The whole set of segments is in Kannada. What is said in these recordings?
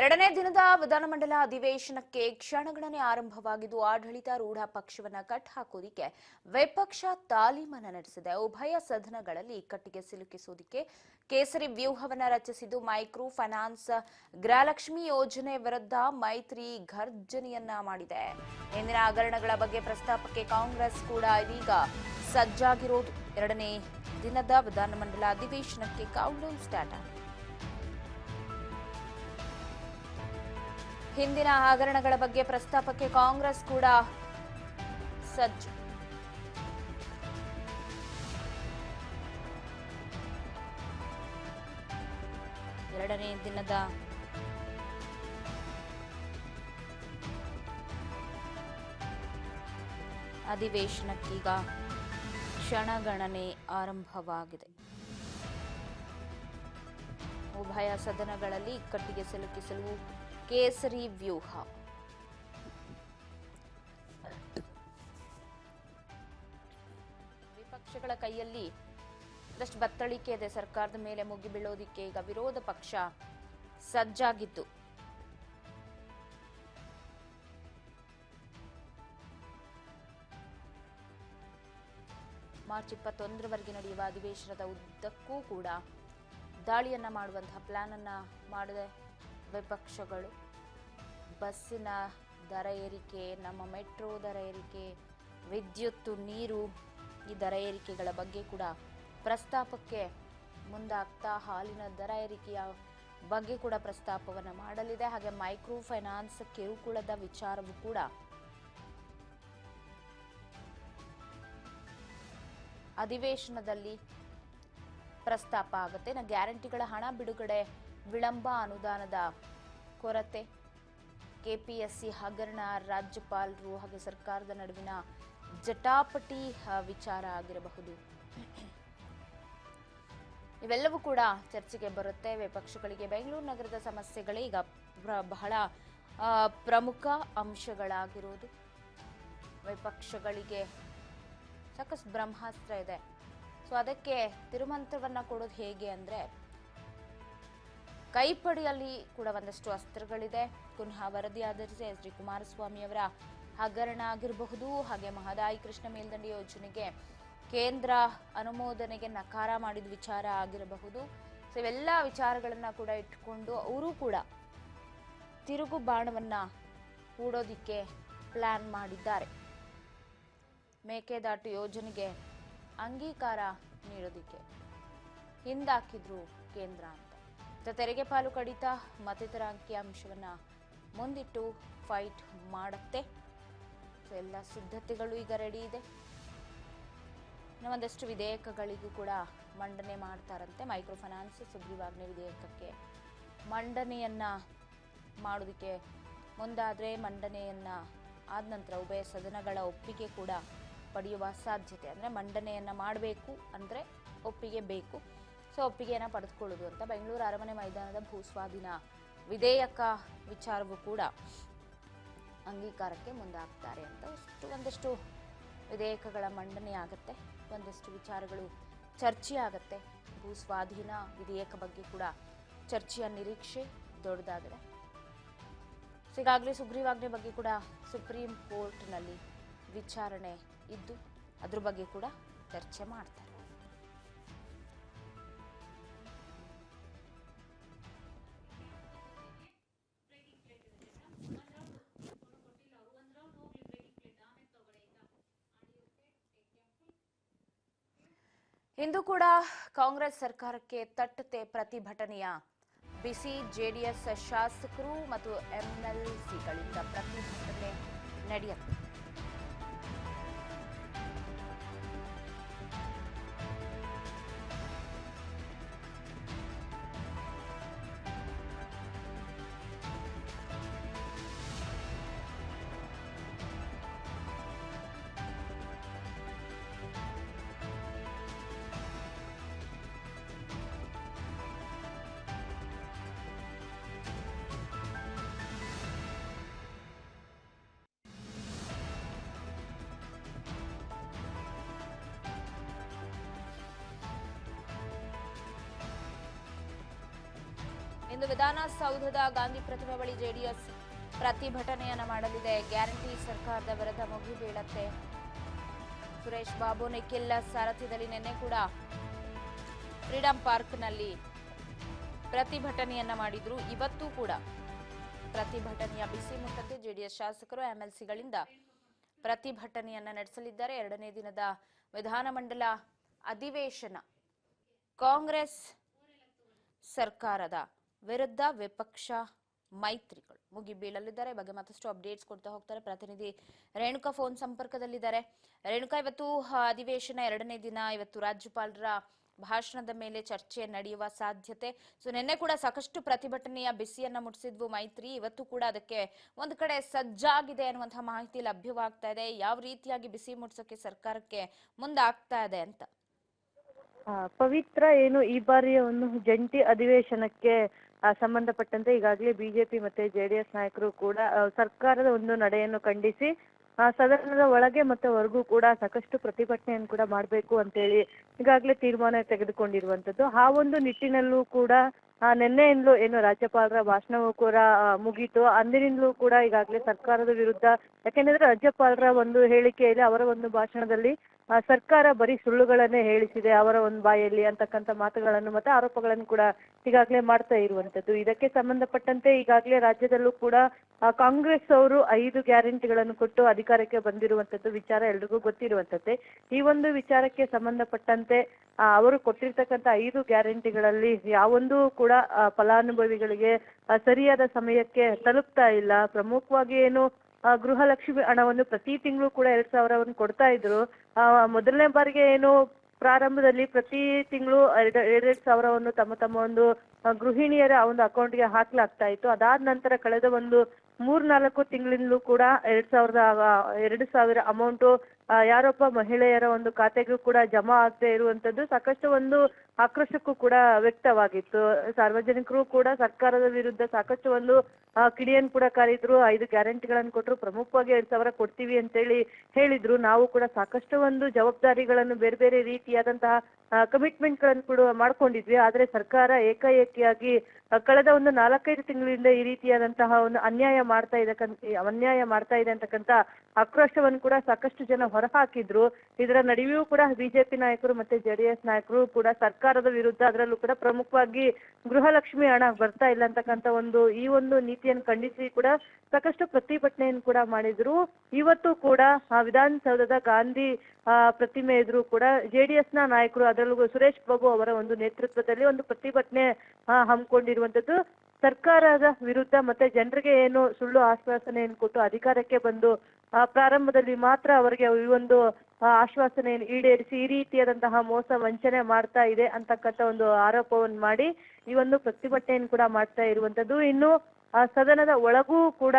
ಎರಡನೇ ದಿನದ ವಿಧಾನಮಂಡಲ ಅಧಿವೇಶನಕ್ಕೆ ಕ್ಷಣಗಣನೆ ಆರಂಭವಾಗಿದ್ದು ಆಡಳಿತಾರೂಢ ಪಕ್ಷವನ್ನ ಕಟ್ ಹಾಕೋದಿಕ್ಕೆ ವಿಪಕ್ಷ ತಾಲೀಮನ್ನ ನಡೆಸಿದೆ. ಉಭಯ ಸದನಗಳಲ್ಲಿ ಇಕ್ಕಟ್ಟಿಗೆ ಸಿಲುಕಿಸುವುದಕ್ಕೆ ಕೇಸರಿ ವ್ಯೂಹವನ್ನ ರಚಿಸಿದ್ದು ಮೈಕ್ರೋ ಫೈನಾನ್ಸ್ ಗೃಹಲಕ್ಷ್ಮಿ ಯೋಜನೆ ವಿರುದ್ಧ ಮೈತ್ರಿ ಘರ್ಜನೆಯನ್ನ ಮಾಡಿದೆ. ಇಂದಿನ ಹಗರಣಗಳ ಬಗ್ಗೆ ಪ್ರಸ್ತಾಪಕ್ಕೆ ಕಾಂಗ್ರೆಸ್ ಕೂಡ ಇದೀಗ ಸಜ್ಜಾಗಿರೋದು. ಎರಡನೇ ದಿನದ ವಿಧಾನಮಂಡಲ ಅಧಿವೇಶನಕ್ಕೆ ಕೌಂಟ್ಡೌನ್ ಸ್ಟಾರ್ಟ್ ಆಗಿದೆ. ಹಿಂದಿನ ಹಗರಣಗಳ ಬಗ್ಗೆ ಪ್ರಸ್ತಾಪಕ್ಕೆ ಕಾಂಗ್ರೆಸ್ ಕೂಡ ಸಜ್ಜು. ಎರಡನೇ ದಿನದ ಅಧಿವೇಶನಕ್ಕೀಗ ಕ್ಷಣಗಣನೆ ಆರಂಭವಾಗಿದೆ. ಉಭಯ ಸದನಗಳಲ್ಲಿ ಇಕ್ಕಟ್ಟಿಗೆ ಸಿಲುಕಿಸಲು ಕೇಸರಿ ವ್ಯೂಹ. ವಿಪಕ್ಷಗಳ ಕೈಯಲ್ಲಿ ಒಂದಷ್ಟು ಬತ್ತಳಿಕೆ ಇದೆ. ಸರ್ಕಾರದ ಮೇಲೆ ಮುಗಿಬೀಳೋದಿಕ್ಕೆ ಈಗ ವಿರೋಧ ಪಕ್ಷ ಸಜ್ಜಾಗಿದ್ದು ಮಾರ್ಚ್ 21ರವರೆಗೆ ನಡೆಯುವ ಅಧಿವೇಶನದ ಉದ್ದಕ್ಕೂ ಕೂಡ ದಾಳಿಯನ್ನ ಮಾಡುವಂತಹ ಪ್ಲಾನ್ ಅನ್ನ ಮಾಡಿದೆ ವಿಪಕ್ಷಗಳು. ಬಸ್ಸಿನ ದರ ಏರಿಕೆ, ನಮ್ಮ ಮೆಟ್ರೋ ದರ ಏರಿಕೆ, ವಿದ್ಯುತ್, ನೀರು ಈ ದರ ಏರಿಕೆಗಳ ಬಗ್ಗೆ ಕೂಡ ಪ್ರಸ್ತಾಪಕ್ಕೆ ಮುಂದಾಗ್ತಾ ಹಾಲಿನ ದರ ಏರಿಕೆಯ ಬಗ್ಗೆ ಕೂಡ ಪ್ರಸ್ತಾಪವನ್ನು ಮಾಡಲಿದೆ. ಹಾಗೆ ಮೈಕ್ರೋ ಫೈನಾನ್ಸ್ ಕಿರುಕುಳದ ವಿಚಾರವೂ ಕೂಡ ಅಧಿವೇಶನದಲ್ಲಿ ಪ್ರಸ್ತಾಪ ಆಗುತ್ತೆ. ಗ್ಯಾರಂಟಿಗಳ ಹಣ ಬಿಡುಗಡೆ ವಿಳಂಬ, ಅನುದಾನದ ಕೊರತೆ, ಕೆಪಿಎಸ್ಸಿ ಹಗರಣ, ರಾಜ್ಯಪಾಲರು ಹಾಗೆ ಸರ್ಕಾರದ ನಡುವಿನ ಜಟಾಪಟಿ ವಿಚಾರ ಆಗಿರಬಹುದು. ಇವೆಲ್ಲವೂ ಕೂಡ ಚರ್ಚೆಗೆ ಬರುತ್ತೆ. ವಿಪಕ್ಷಗಳಿಗೆ ಬೆಂಗಳೂರು ನಗರದ ಸಮಸ್ಯೆಗಳೇ ಈಗ ಬಹಳ ಪ್ರಮುಖ ಅಂಶಗಳಾಗಿರುವುದು. ವಿಪಕ್ಷಗಳಿಗೆ ಸಾಕಷ್ಟು ಬ್ರಹ್ಮಾಸ್ತ್ರ ಇದೆ. ಸೊ ಅದಕ್ಕೆ ತಿರುಮಂತ್ರವನ್ನ ಕೊಡೋದು ಹೇಗೆ ಅಂದ್ರೆ, ಕೈಪಡಿಯಲ್ಲಿ ಕೂಡ ಒಂದಷ್ಟು ಅಸ್ತ್ರಗಳಿದೆ. ಪುನಃ ವರದಿ ಆಧರಿಸಿ ಎಸ್ ಡಿ ಕುಮಾರಸ್ವಾಮಿ ಅವರ ಹಗರಣ ಆಗಿರಬಹುದು, ಹಾಗೆ ಮಹದಾಯಿ ಕೃಷ್ಣ ಮೇಲ್ದಂಡೆ ಯೋಜನೆಗೆ ಕೇಂದ್ರ ಅನುಮೋದನೆಗೆ ನಕಾರ ಮಾಡಿದ ವಿಚಾರ ಆಗಿರಬಹುದು. ಸೊ ಇವೆಲ್ಲ ವಿಚಾರಗಳನ್ನ ಕೂಡ ಇಟ್ಕೊಂಡು ಅವರು ಕೂಡ ತಿರುಗು ಬಾಣವನ್ನ ಹೂಡೋದಿಕ್ಕೆ ಪ್ಲಾನ್ ಮಾಡಿದ್ದಾರೆ. ಮೇಕೆದಾಟು ಯೋಜನೆಗೆ ಅಂಗೀಕಾರ ನೀಡೋದಿಕ್ಕೆ ಹಿಂದಾಕಿದ್ರು ಕೇಂದ್ರ ಅಂತ. ತೆರಿಗೆ ಪಾಲು ಕಡಿತ ಮತ್ತಿತರ ಅಂಕಿಅಂಶವನ್ನ ಮುಂದಿಟ್ಟು ಫೈಟ್ ಮಾಡುತ್ತೆ. ಎಲ್ಲ ಸಿದ್ಧತೆಗಳು ಈಗ ರೆಡಿ ಇದೆ. ಒಂದಷ್ಟು ವಿಧೇಯಕಗಳಿಗೂ ಕೂಡ ಮಂಡನೆ ಮಾಡ್ತಾರಂತೆ. ಮೈಕ್ರೋ ಫೈನಾನ್ಸ್ ಸುಗ್ರೀವಾಜ್ಞೆ ವಿಧೇಯಕಕ್ಕೆ ಮಂಡನೆಯನ್ನ ಮಾಡೋದಕ್ಕೆ ಮುಂದಾದ್ರೆ, ಮಂಡನೆಯನ್ನ ಆದ ನಂತರ ಉಭಯ ಸದನಗಳ ಒಪ್ಪಿಗೆ ಕೂಡ ಪಡೆಯುವ ಸಾಧ್ಯತೆ. ಅಂದ್ರೆ ಮಂಡನೆಯನ್ನ ಮಾಡಬೇಕು ಅಂದ್ರೆ ಒಪ್ಪಿಗೆ ಬೇಕು. ಸೊ ಒಪ್ಪಿಗೆಯನ್ನ ಪಡೆದುಕೊಳ್ಳುವುದು ಅಂತ ಬೆಂಗಳೂರು ಅರಮನೆ ಮೈದಾನದ ಭೂಸ್ವಾಧೀನ ವಿಧೇಯಕ ವಿಚಾರವೂ ಕೂಡ ಅಂಗೀಕಾರಕ್ಕೆ ಮುಂದಾಗ್ತಾರೆ ಅಂತ ಒಂದಷ್ಟು ವಿಧೇಯಕಗಳ ಮಂಡನೆ ಆಗತ್ತೆ. ಒಂದಷ್ಟು ವಿಚಾರಗಳು ಚರ್ಚೆ ಆಗತ್ತೆ. ಭೂಸ್ವಾಧೀನ ವಿಧೇಯಕ ಬಗ್ಗೆ ಕೂಡ ಚರ್ಚೆಯ ನಿರೀಕ್ಷೆ ದೊಡ್ಡದಾಗಿದೆ. ಈಗಾಗಲೇ ಸುಗ್ರೀವಾಜ್ಞೆ ಬಗ್ಗೆ ಕೂಡ ಸುಪ್ರೀಂ ಕೋರ್ಟ್ನಲ್ಲಿ ವಿಚಾರಣೆ ಇದ್ದು ಅದ್ರ ಬಗ್ಗೆ ಕೂಡ ಚರ್ಚೆ ಮಾಡ್ತಾರೆ. ಇಂದು ಕೂಡ ಕಾಂಗ್ರೆಸ್ ಸರ್ಕಾರಕ್ಕೆ ತಟ್ಟತೆ ಪ್ರತಿಭಟನೆಯ ಬಿಸಿ. ಜೆಡಿಎಸ್ ಶಾಸಕರು ಮತ್ತು ಎಂಎಲ್ಸಿಗಳಿಂದ ಪ್ರತಿಭಟನೆ ನಡೆಯುತ್ತೆ. ಇಂದು ವಿಧಾನಸೌಧದ ಗಾಂಧಿ ಪ್ರತಿಮೆ ಬಳಿ ಜೆಡಿಎಸ್ ಪ್ರತಿಭಟನೆಯನ್ನ ಮಾಡಲಿದೆ. ಗ್ಯಾರಂಟಿ ಸರ್ಕಾರದ ವಿರುದ್ಧ ಮುಗಿಬೀಳತ್ತೆ. ಸುರೇಶ್ ಬಾಬು ನಿಖಿಲ್ ಸಾರಥ್ಯದಲ್ಲಿ ನಿನ್ನೆ ಕೂಡ ಫ್ರೀಡಂ ಪಾರ್ಕ್ನಲ್ಲಿ ಪ್ರತಿಭಟನೆಯನ್ನ ಮಾಡಿದ್ರು. ಇವತ್ತು ಕೂಡ ಪ್ರತಿಭಟನೆಯ ಬಿಸಿ ಮುಟ್ಟಂತೆ ಜೆಡಿಎಸ್ ಶಾಸಕರು ಎಂಎಲ್ಸಿಗಳಿಂದ ಪ್ರತಿಭಟನೆಯನ್ನ ನಡೆಸಲಿದ್ದಾರೆ. ಎರಡನೇ ದಿನದ ವಿಧಾನಮಂಡಲ ಅಧಿವೇಶನ ಕಾಂಗ್ರೆಸ್ ಸರ್ಕಾರದ ವಿರುದ್ಧ ವಿಪಕ್ಷ ಮೈತ್ರಿಗಳು ಮುಗಿಬೀಳಲಿದ್ದಾರೆ. ಬಗ್ಗೆ ಮತ್ತಷ್ಟು ಅಪ್ಡೇಟ್ಸ್ ಕೊಡ್ತಾ ಹೋಗ್ತಾರೆ ಪ್ರತಿನಿಧಿ ರೇಣುಕಾ ಫೋನ್ ಸಂಪರ್ಕದಲ್ಲಿದ್ದಾರೆ. ರೇಣುಕಾ, ಇವತ್ತು ಅಧಿವೇಶನ ಎರಡನೇ ದಿನ. ಇವತ್ತು ರಾಜ್ಯಪಾಲರ ಭಾಷಣದ ಮೇಲೆ ಚರ್ಚೆ ನಡೆಯುವ ಸಾಧ್ಯತೆ. ನಿನ್ನೆ ಕೂಡ ಸಾಕಷ್ಟು ಪ್ರತಿಭಟನೆಯ ಬಿಸಿಯನ್ನ ಮುಟ್ಟಿಸಿದ್ವು ಮೈತ್ರಿ. ಇವತ್ತು ಕೂಡ ಅದಕ್ಕೆ ಒಂದು ಕಡೆ ಸಜ್ಜಾಗಿದೆ ಅನ್ನುವಂತಹ ಮಾಹಿತಿ ಲಭ್ಯವಾಗ್ತಾ ಇದೆ. ಯಾವ ರೀತಿಯಾಗಿ ಬಿಸಿ ಮುಟ್ಟಿಸೋಕೆ ಸರ್ಕಾರಕ್ಕೆ ಮುಂದಾಗ್ತಾ ಇದೆ ಅಂತ? ಪವಿತ್ರ, ಏನು ಈ ಬಾರಿಯ ಒಂದು ಜಂಟಿ ಅಧಿವೇಶನಕ್ಕೆ ಸಂಬಂಧಪಟ್ಟಂತೆ ಈಗಾಗಲೇ ಬಿಜೆಪಿ ಮತ್ತೆ ಜೆಡಿಎಸ್ ನಾಯಕರು ಕೂಡ ಸರ್ಕಾರದ ಒಂದು ನಡೆಯನ್ನು ಖಂಡಿಸಿ ಸದನದ ಒಳಗೆ ಮತ್ತೆ ಹೊರಗೂ ಕೂಡ ಸಾಕಷ್ಟು ಪ್ರತಿಭಟನೆಯನ್ನು ಕೂಡ ಮಾಡಬೇಕು ಅಂತೇಳಿ ಈಗಾಗಲೇ ತೀರ್ಮಾನ ತೆಗೆದುಕೊಂಡಿರುವಂತದ್ದು. ಆ ಒಂದು ನಿಟ್ಟಿನಲ್ಲೂ ಕೂಡ ನಿನ್ನೆಯಿಂದಲೂ ಏನು ರಾಜ್ಯಪಾಲರ ಭಾಷಣವೂ ಕೂಡ ಮುಗೀತು. ಅಂದಿನಿಂದಲೂ ಕೂಡ ಈಗಾಗಲೇ ಸರ್ಕಾರದ ವಿರುದ್ಧ, ಯಾಕೆಂದ್ರೆ ರಾಜ್ಯಪಾಲರ ಒಂದು ಹೇಳಿಕೆಯಲ್ಲಿ, ಅವರ ಒಂದು ಭಾಷಣದಲ್ಲಿ ಸರ್ಕಾರ ಬರೀ ಸುಳ್ಳುಗಳನ್ನೇ ಹೇಳಿಸಿದೆ ಅವರ ಒಂದು ಬಾಯಲ್ಲಿ ಅಂತಕ್ಕಂಥ ಮಾತುಗಳನ್ನು ಮತ್ತೆ ಆರೋಪಗಳನ್ನು ಕೂಡ ಈಗಾಗಲೇ ಮಾಡ್ತಾ ಇರುವಂತದ್ದು. ಇದಕ್ಕೆ ಸಂಬಂಧಪಟ್ಟಂತೆ ಈಗಾಗಲೇ ರಾಜ್ಯದಲ್ಲೂ ಕೂಡ ಕಾಂಗ್ರೆಸ್ ಅವರು 5 ಗ್ಯಾರಂಟಿಗಳನ್ನು ಕೊಟ್ಟು ಅಧಿಕಾರಕ್ಕೆ ಬಂದಿರುವಂತದ್ದು ವಿಚಾರ ಎಲ್ರಿಗೂ ಗೊತ್ತಿರುವಂತದ್ದೇ. ಈ ಒಂದು ವಿಚಾರಕ್ಕೆ ಸಂಬಂಧಪಟ್ಟಂತೆ ಅವರು ಕೊಟ್ಟಿರ್ತಕ್ಕಂಥ 5 ಗ್ಯಾರಂಟಿಗಳಲ್ಲಿ ಯಾವೊಂದು ಕೂಡ ಫಲಾನುಭವಿಗಳಿಗೆ ಸರಿಯಾದ ಸಮಯಕ್ಕೆ ತಲುಪ್ತಾ ಇಲ್ಲ. ಪ್ರಮುಖವಾಗಿ ಏನು ಗೃಹಲಕ್ಷ್ಮಿ ಹಣವನ್ನು ಪ್ರತಿ ತಿಂಗಳು ಕೂಡ 2,000 ಕೊಡ್ತಾ ಇದ್ರು. ಮೊದಲನೇ ಬಾರಿಗೆ ಏನು ಪ್ರಾರಂಭದಲ್ಲಿ ಪ್ರತಿ ತಿಂಗಳು 2,000 ತಮ್ಮ ಒಂದು ಗೃಹಿಣಿಯರ ಒಂದು ಅಕೌಂಟ್ಗೆ ಹಾಕ್ಲಾಗ್ತಾ ಇತ್ತು. ಅದಾದ ನಂತರ ಕಳೆದ ಒಂದು 3-4 ತಿಂಗಳಿಂದಲೂ ಕೂಡ 2,000 ಅಮೌಂಟು ಯಾರೊಬ್ಬ ಮಹಿಳೆಯರ ಒಂದು ಖಾತೆಗೂ ಕೂಡ ಜಮಾ ಆಗ್ತಾ ಇರುವಂತದ್ದು ಸಾಕಷ್ಟು ಒಂದು ಆಕ್ರೋಶಕ್ಕೂ ಕೂಡ ವ್ಯಕ್ತವಾಗಿತ್ತು. ಸಾರ್ವಜನಿಕರು ಕೂಡ ಸರ್ಕಾರದ ವಿರುದ್ಧ ಸಾಕಷ್ಟು ಒಂದು ಕಿಡಿಯನ್ನು ಕೂಡ ಕಾರಿದ್ರು. 5 ಗ್ಯಾರಂಟಿಗಳನ್ನು ಕೊಟ್ಟರು. ಪ್ರಮುಖವಾಗಿ 2,000 ಕೊಡ್ತೀವಿ ಅಂತೇಳಿ ಹೇಳಿದ್ರು. ನಾವು ಕೂಡ ಸಾಕಷ್ಟು ಒಂದು ಜವಾಬ್ದಾರಿಗಳನ್ನು ಬೇರೆ ಬೇರೆ ರೀತಿಯಾದಂತಹ ಕಮಿಟ್ಮೆಂಟ್ ಗಳನ್ನು ಕೂಡ ಮಾಡ್ಕೊಂಡಿದ್ವಿ. ಆದ್ರೆ ಸರ್ಕಾರ ಏಕಾಏಕಿಯಾಗಿ ಕಳೆದ ಒಂದು 4-5 ತಿಂಗಳಿಂದ ಈ ರೀತಿಯಾದಂತಹ ಒಂದು ಅನ್ಯಾಯ ಮಾಡ್ತಾ ಇದೆ ಅಂತಕ್ಕಂಥ ಆಕ್ರೋಶವನ್ನು ಕೂಡ ಸಾಕಷ್ಟು ಜನ ಹೊರಹಾಕಿದ್ರು. ಇದರ ನಡುವೆಯೂ ಕೂಡ ಬಿಜೆಪಿ ನಾಯಕರು ಮತ್ತೆ ಜೆಡಿಎಸ್ ನಾಯಕರು ಕೂಡ ಸರ್ಕಾರದ ವಿರುದ್ಧ, ಅದರಲ್ಲೂ ಕೂಡ ಪ್ರಮುಖವಾಗಿ ಗೃಹಲಕ್ಷ್ಮಿ ಹಣ ಬರ್ತಾ ಇಲ್ಲ ಅಂತಕ್ಕಂಥ ಈ ಒಂದು ನೀತಿಯನ್ನು ಖಂಡಿಸಿ ಕೂಡ ಸಾಕಷ್ಟು ಪ್ರತಿಭಟನೆಯನ್ನು ಕೂಡ ಮಾಡಿದ್ರು. ಇವತ್ತು ಕೂಡ ವಿಧಾನಸೌಧದ ಗಾಂಧಿ ಪ್ರತಿಮೆ ಎದುರು ಕೂಡ ಜೆಡಿಎಸ್ ನ ನಾಯಕರು, ಅದರಲ್ಲೂ ಸುರೇಶ್ ಬಾಬು ಅವರ ಒಂದು ನೇತೃತ್ವದಲ್ಲಿ ಒಂದು ಪ್ರತಿಭಟನೆ ಹಮ್ಮಿಕೊಂಡಿರುವಂತದ್ದು. ಸರ್ಕಾರದ ವಿರುದ್ಧ ಮತ್ತೆ ಜನರಿಗೆ ಏನು ಸುಳ್ಳು ಆಶ್ವಾಸನೆಯನ್ನು ಕೊಟ್ಟು ಅಧಿಕಾರಕ್ಕೆ ಬಂದು ಪ್ರಾರಂಭದಲ್ಲಿ ಮಾತ್ರ ಅವರಿಗೆ ಈ ಒಂದು ಆಶ್ವಾಸನೆಯನ್ನು ಈಡೇರಿಸಿ ಈ ರೀತಿಯಾದಂತಹ ಮೋಸ ವಂಚನೆ ಮಾಡ್ತಾ ಇದೆ ಅಂತಕ್ಕಂಥ ಒಂದು ಆರೋಪವನ್ನು ಮಾಡಿ ಈ ಒಂದು ಪ್ರತಿಭಟನೆಯನ್ನು ಕೂಡ ಮಾಡ್ತಾ ಇರುವಂತದ್ದು. ಇನ್ನು ಸದನದ ಒಳಗೂ ಕೂಡ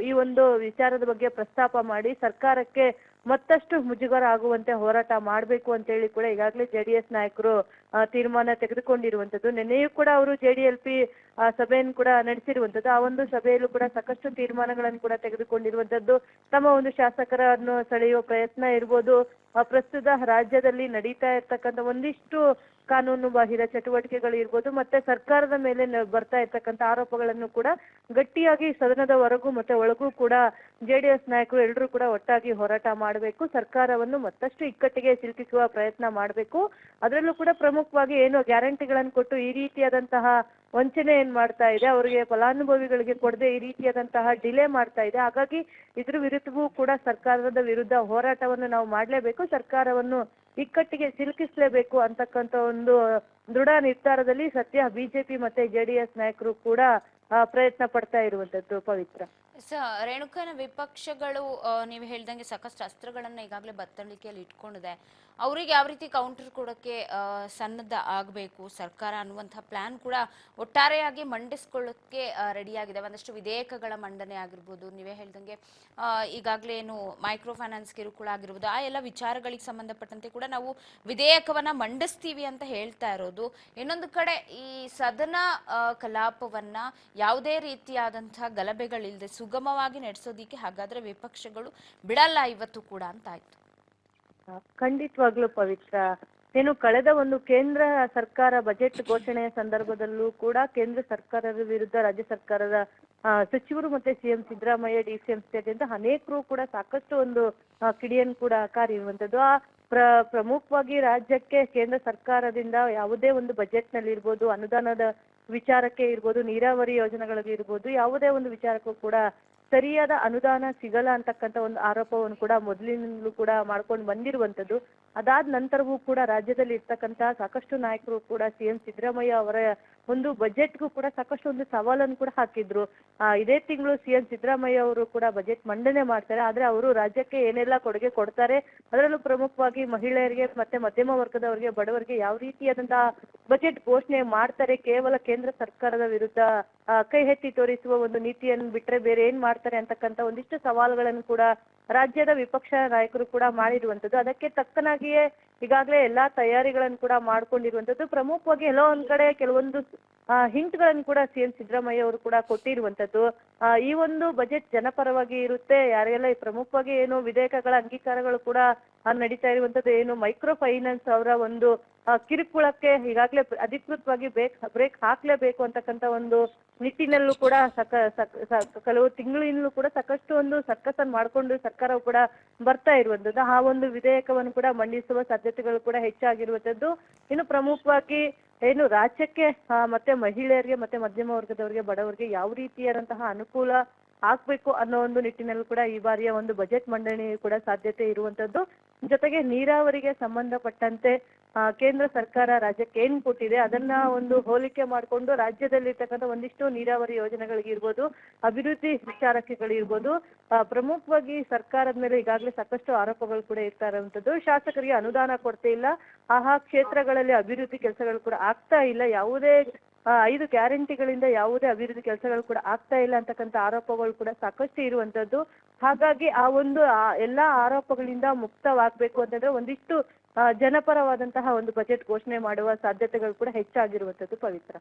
ಈ ಒಂದು ವಿಚಾರದ ಬಗ್ಗೆ ಪ್ರಸ್ತಾಪ ಮಾಡಿ ಸರ್ಕಾರಕ್ಕೆ ಮತ್ತಷ್ಟು ಮುಜುಗರ ಆಗುವಂತೆ ಹೋರಾಟ ಮಾಡಬೇಕು ಅಂತ ಹೇಳಿ ಕೂಡ ಈಗಾಗಲೇ ಜೆಡಿಎಸ್ ನಾಯಕರು ತೀರ್ಮಾನ ತೆಗೆದುಕೊಂಡಿರುವಂತದ್ದು. ನಿನ್ನೆಯೂ ಕೂಡ ಅವರು ಜೆಡಿಎಲ್ಪಿ ಸಭೆಯನ್ನು ಕೂಡ ನಡೆಸಿರುವಂತದ್ದು. ಆ ಒಂದು ಸಭೆಯಲ್ಲೂ ಕೂಡ ಸಾಕಷ್ಟು ತೀರ್ಮಾನಗಳನ್ನು ಕೂಡ ತೆಗೆದುಕೊಂಡಿರುವಂತದ್ದು. ತಮ್ಮ ಒಂದು ಶಾಸಕರನ್ನು ಸೆಳೆಯುವ ಪ್ರಯತ್ನ ಇರ್ಬೋದು, ಪ್ರಸ್ತುತ ರಾಜ್ಯದಲ್ಲಿ ನಡೀತಾ ಇರ್ತಕ್ಕಂಥ ಒಂದಿಷ್ಟು ಕಾನೂನು ಬಾಹಿರ ಚಟುವಟಿಕೆಗಳು ಇರ್ಬೋದು, ಮತ್ತೆ ಸರ್ಕಾರದ ಮೇಲೆ ಬರ್ತಾ ಇರ್ತಕ್ಕಂಥ ಆರೋಪಗಳನ್ನು ಕೂಡ ಗಟ್ಟಿಯಾಗಿ ಸದನದ ಹೊರಗೂ ಮತ್ತೆ ಒಳಗೂ ಕೂಡ ಜೆಡಿಎಸ್ ನಾಯಕರು ಎಲ್ಲರೂ ಕೂಡ ಒಟ್ಟಾಗಿ ಹೋರಾಟ ಮಾಡಬೇಕು. ಸರ್ಕಾರವನ್ನು ಮತ್ತಷ್ಟು ಇಕ್ಕಟ್ಟಿಗೆ ಸಿಲುಕಿಸುವ ಪ್ರಯತ್ನ ಮಾಡಬೇಕು. ಅದರಲ್ಲೂ ಕೂಡ ಪ್ರಮುಖವಾಗಿ ಏನು ಗ್ಯಾರಂಟಿಗಳನ್ನು ಕೊಟ್ಟು ಈ ರೀತಿಯಾದಂತಹ ವಂಚನೆ ಏನ್ ಮಾಡ್ತಾ ಇದೆ, ಅವರಿಗೆ ಫಲಾನುಭವಿಗಳಿಗೆ ಕೊಡದೆ ಈ ರೀತಿಯಾದಂತಹ ಡಿಲೇ ಮಾಡ್ತಾ ಇದೆ. ಹಾಗಾಗಿ ಇದ್ರ ವಿರುದ್ಧವೂ ಕೂಡ ಸರ್ಕಾರದ ವಿರುದ್ಧ ಹೋರಾಟವನ್ನು ನಾವು ಮಾಡಲೇಬೇಕು. ಸರ್ಕಾರವನ್ನು ಇಕ್ಕಟ್ಟಿಗೆ ಸಿಲುಕಿಸಲೇಬೇಕು ಅಂತಕ್ಕಂಥ ಒಂದು ದೃಢ ನಿರ್ಧಾರದಲ್ಲಿ ಸದ್ಯ ಬಿಜೆಪಿ ಮತ್ತೆ ಜೆಡಿಎಸ್ ನಾಯಕರು ಕೂಡ ಪ್ರಯತ್ನ ಪಡ್ತಾ ಇರುವಂತದ್ದು. ಪವಿತ್ರ, ರೇಣುಕನ ವಿಪಕ್ಷಗಳು ನೀವು ಹೇಳ್ದಂಗೆ ಸಾಕಷ್ಟು ಅಸ್ತ್ರಗಳನ್ನ ಈಗಾಗಲೇ ಬತ್ತಳಿಕೆಯಲ್ಲಿ ಇಟ್ಕೊಂಡಿದೆ. ಅವರಿಗೆ ಯಾವ ರೀತಿ ಕೌಂಟರ್ ಕೊಡೋಕ್ಕೆ ಸನ್ನದ್ಧ ಆಗಬೇಕು ಸರ್ಕಾರ ಅನ್ನುವಂಥ ಪ್ಲಾನ್ ಕೂಡ ಒಟ್ಟಾರೆಯಾಗಿ ಮಂಡಿಸ್ಕೊಳ್ಳೋಕ್ಕೆ ರೆಡಿಯಾಗಿದೆ. ಒಂದಷ್ಟು ವಿಧೇಯಕಗಳ ಮಂಡನೆ ಆಗಿರ್ಬೋದು, ನೀವೇ ಹೇಳ್ದಂಗೆ ಈಗಾಗಲೇ ಏನು ಮೈಕ್ರೋ ಫೈನಾನ್ಸ್ ಕಿರುಕುಳ ಆಗಿರ್ಬೋದು, ಆ ಎಲ್ಲ ವಿಚಾರಗಳಿಗೆ ಸಂಬಂಧಪಟ್ಟಂತೆ ಕೂಡ ನಾವು ವಿಧೇಯಕವನ್ನ ಮಂಡಿಸ್ತೀವಿ ಅಂತ ಹೇಳ್ತಾ ಇರೋದು. ಇನ್ನೊಂದು ಕಡೆ ಈ ಸದನ ಕಲಾಪವನ್ನ ಯಾವುದೇ ರೀತಿಯಾದಂತಹ ಗಲಭೆಗಳಿಲ್ಲದೆ ಸುಗಮವಾಗಿ ನಡೆಸೋದಿಕ್ಕೆ ಹಾಗಾದ್ರೆ ವಿಪಕ್ಷಗಳು ಬಿಡಲ್ಲ ಇವತ್ತು ಕೂಡ ಅಂತ ಆಯ್ತು. ಖಂಡಿತವಾಗ್ಲೂ ಪವಿತ್ರ. ಏನು ಕಳೆದ ಒಂದು ಕೇಂದ್ರ ಸರ್ಕಾರ ಬಜೆಟ್ ಘೋಷಣೆಯ ಸಂದರ್ಭದಲ್ಲೂ ಕೂಡ ಕೇಂದ್ರ ಸರ್ಕಾರದ ವಿರುದ್ಧ ರಾಜ್ಯ ಸರ್ಕಾರದ ಸಚಿವರು ಮತ್ತೆ ಸಿಎಂ ಸಿದ್ದರಾಮಯ್ಯ DCM ಸೇರಿದಂತೆ ಅನೇಕರು ಕೂಡ ಸಾಕಷ್ಟು ಒಂದು ಕಿಡಿಯನ್ನು ಕೂಡ ಕಾರಿರುವಂತದ್ದು. ಪ್ರಮುಖವಾಗಿ ರಾಜ್ಯಕ್ಕೆ ಕೇಂದ್ರ ಸರ್ಕಾರದಿಂದ ಯಾವುದೇ ಒಂದು ಬಜೆಟ್ ನಲ್ಲಿ ಇರ್ಬೋದು, ಅನುದಾನದ ವಿಚಾರಕ್ಕೆ ಇರ್ಬೋದು, ನೀರಾವರಿ ಯೋಜನೆಗಳಿಗೆ ಇರ್ಬೋದು, ಯಾವುದೇ ಒಂದು ವಿಚಾರಕ್ಕೂ ಕೂಡ ಸರಿಯಾದ ಅನುದಾನ ಸಿಗಲ್ಲ ಅಂತಕ್ಕಂಥ ಒಂದು ಆರೋಪವನ್ನು ಕೂಡ ಮೊದಲಿನಿಂದಲೂ ಕೂಡ ಮಾಡ್ಕೊಂಡು ಬಂದಿರುವಂತದ್ದು. ಅದಾದ ನಂತರವೂ ಕೂಡ ರಾಜ್ಯದಲ್ಲಿ ಇರ್ತಕ್ಕಂಥ ಸಾಕಷ್ಟು ನಾಯಕರು ಕೂಡ ಸಿಎಂ ಸಿದ್ದರಾಮಯ್ಯ ಅವರ ಒಂದು ಬಜೆಟ್ಗೂ ಕೂಡ ಸಾಕಷ್ಟು ಒಂದು ಸವಾಲನ್ನು ಕೂಡ ಹಾಕಿದ್ರು. ಇದೇ ತಿಂಗಳು ಸಿಎಂ ಸಿದ್ದರಾಮಯ್ಯ ಅವರು ಕೂಡ ಬಜೆಟ್ ಮಂಡನೆ ಮಾಡ್ತಾರೆ. ಆದ್ರೆ ಅವರು ರಾಜ್ಯಕ್ಕೆ ಏನೆಲ್ಲ ಕೊಡುಗೆ ಕೊಡ್ತಾರೆ, ಅದರಲ್ಲೂ ಪ್ರಮುಖವಾಗಿ ಮಹಿಳೆಯರಿಗೆ ಮತ್ತೆ ಮಧ್ಯಮ ವರ್ಗದವರಿಗೆ, ಬಡವರಿಗೆ ಯಾವ ರೀತಿಯಾದಂತಹ ಬಜೆಟ್ ಘೋಷಣೆ ಮಾಡ್ತಾರೆ, ಕೇವಲ ಕೇಂದ್ರ ಸರ್ಕಾರದ ವಿರುದ್ಧ ಕೈ ಎತ್ತಿ ತೋರಿಸುವ ಒಂದು ನೀತಿಯನ್ನು ಬಿಟ್ರೆ ಬೇರೆ ಏನ್ ಮಾಡ್ತಾರೆ ಅಂತಕ್ಕಂಥ ಒಂದಿಷ್ಟು ಸವಾಲುಗಳನ್ನು ಕೂಡ ರಾಜ್ಯದ ವಿಪಕ್ಷ ನಾಯಕರು ಕೂಡ ಮಾಡಿರುವಂತದ್ದು. ಅದಕ್ಕೆ ತಕ್ಕನಾಗಿಯೇ ಈಗಾಗಲೇ ಎಲ್ಲಾ ತಯಾರಿಗಳನ್ನು ಕೂಡ ಮಾಡ್ಕೊಂಡಿರುವಂತದ್ದು. ಪ್ರಮುಖವಾಗಿ ಎಲ್ಲೋ ಒಂದ್ ಕಡೆ ಕೆಲವೊಂದು ಹಿಂಟ್ಗಳನ್ನು ಕೂಡ ಸಿಎಂ ಸಿದ್ದರಾಮಯ್ಯ ಅವರು ಕೂಡ ಕೊಟ್ಟಿರುವಂತದ್ದು. ಈ ಒಂದು ಬಜೆಟ್ ಜನಪರವಾಗಿ ಇರುತ್ತೆ, ಯಾರೆಲ್ಲ ಪ್ರಮುಖವಾಗಿ ಏನು ವಿಧೇಯಕಗಳ ಅಂಗೀಕಾರಗಳು ಕೂಡ ನಡೀತಾ ಇರುವಂತದ್ದು, ಏನು ಮೈಕ್ರೋ ಫೈನಾನ್ಸ್ ಅವರ ಒಂದು ಕಿರುಕುಳಕ್ಕೆ ಈಗಾಗಲೇ ಅಧಿಕೃತವಾಗಿ ಬ್ರೇಕ್ ಹಾಕ್ಲೇಬೇಕು ಅಂತಕ್ಕಂಥ ಒಂದು ನಿಟ್ಟಿನಲ್ಲೂ ಕೂಡ ಕೆಲವು ತಿಂಗಳಿಂದಲೂ ಕೂಡ ಸಾಕಷ್ಟು ಒಂದು ಸರ್ಕಸ್ ಅನ್ನು ಮಾಡಿಕೊಂಡು ಸರ್ಕಾರವು ಕೂಡ ಬರ್ತಾ ಇರುವಂತದ್ದು. ಆ ಒಂದು ವಿಧೇಯಕವನ್ನು ಕೂಡ ಮಂಡಿಸುವ ಸಾಧ್ಯತೆಗಳು ಕೂಡ ಹೆಚ್ಚಾಗಿರುವಂತದ್ದು. ಇನ್ನು ಪ್ರಮುಖವಾಗಿ ಏನು ರಾಜ್ಯಕ್ಕೆ ಮತ್ತೆ ಮಹಿಳೆಯರಿಗೆ ಮತ್ತೆ ಮಧ್ಯಮ ವರ್ಗದವರಿಗೆ, ಬಡವರಿಗೆ ಯಾವ ರೀತಿಯಾದಂತಹ ಅನುಕೂಲ ಆಗ್ಬೇಕು ಅನ್ನೋ ಒಂದು ನಿಟ್ಟಿನಲ್ಲೂ ಕೂಡ ಈ ಬಾರಿಯ ಒಂದು ಬಜೆಟ್ ಮಂಡನೆ ಕೂಡ ಸಾಧ್ಯತೆ ಇರುವಂತದ್ದು. ಜೊತೆಗೆ ನೀರಾವರಿಗೆ ಸಂಬಂಧಪಟ್ಟಂತೆ ಕೇಂದ್ರ ಸರ್ಕಾರ ರಾಜ್ಯಕ್ಕೆ ಏನ್ ಕೊಟ್ಟಿದೆ ಅದನ್ನ ಒಂದು ಹೋಲಿಕೆ ಮಾಡಿಕೊಂಡು ರಾಜ್ಯದಲ್ಲಿರ್ತಕ್ಕಂಥ ಒಂದಿಷ್ಟು ನೀರಾವರಿ ಯೋಜನೆಗಳಿಗಿರ್ಬೋದು, ಅಭಿವೃದ್ಧಿ ವಿಚಾರಗಳಿರ್ಬೋದು, ಪ್ರಮುಖವಾಗಿ ಸರ್ಕಾರದ ಮೇಲೆ ಈಗಾಗಲೇ ಸಾಕಷ್ಟು ಆರೋಪಗಳು ಕೂಡ ಇರ್ತಾ ಇರುವಂತದ್ದು. ಶಾಸಕರಿಗೆ ಅನುದಾನ ಕೊಡ್ತಾ ಇಲ್ಲ, ಆ ಕ್ಷೇತ್ರಗಳಲ್ಲಿ ಅಭಿವೃದ್ಧಿ ಕೆಲಸಗಳು ಕೂಡ ಆಗ್ತಾ ಇಲ್ಲ, ಯಾವುದೇ 5 ಗ್ಯಾರಂಟಿಗಳಿಂದ ಯಾವುದೇ ಅಭಿವೃದ್ಧಿ ಕೆಲಸಗಳು ಕೂಡ ಆಗ್ತಾ ಇಲ್ಲ ಅಂತಕ್ಕಂಥ ಆರೋಪಗಳು ಕೂಡ ಸಾಕಷ್ಟು ಇರುವಂತದ್ದು. ಹಾಗಾಗಿ ಆ ಒಂದು ಎಲ್ಲಾ ಆರೋಪಗಳಿಂದ ಮುಕ್ತವಾಗಬೇಕು ಅಂತಂದ್ರೆ ಒಂದಿಷ್ಟು ಜನಪರವಾದಂತಹ ಒಂದು ಬಜೆಟ್ ಘೋಷಣೆ ಮಾಡುವ ಸಾಧ್ಯತೆಗಳು ಕೂಡ ಹೆಚ್ಚಾಗಿರುವಂತದ್ದು. ಪವಿತ್ರ.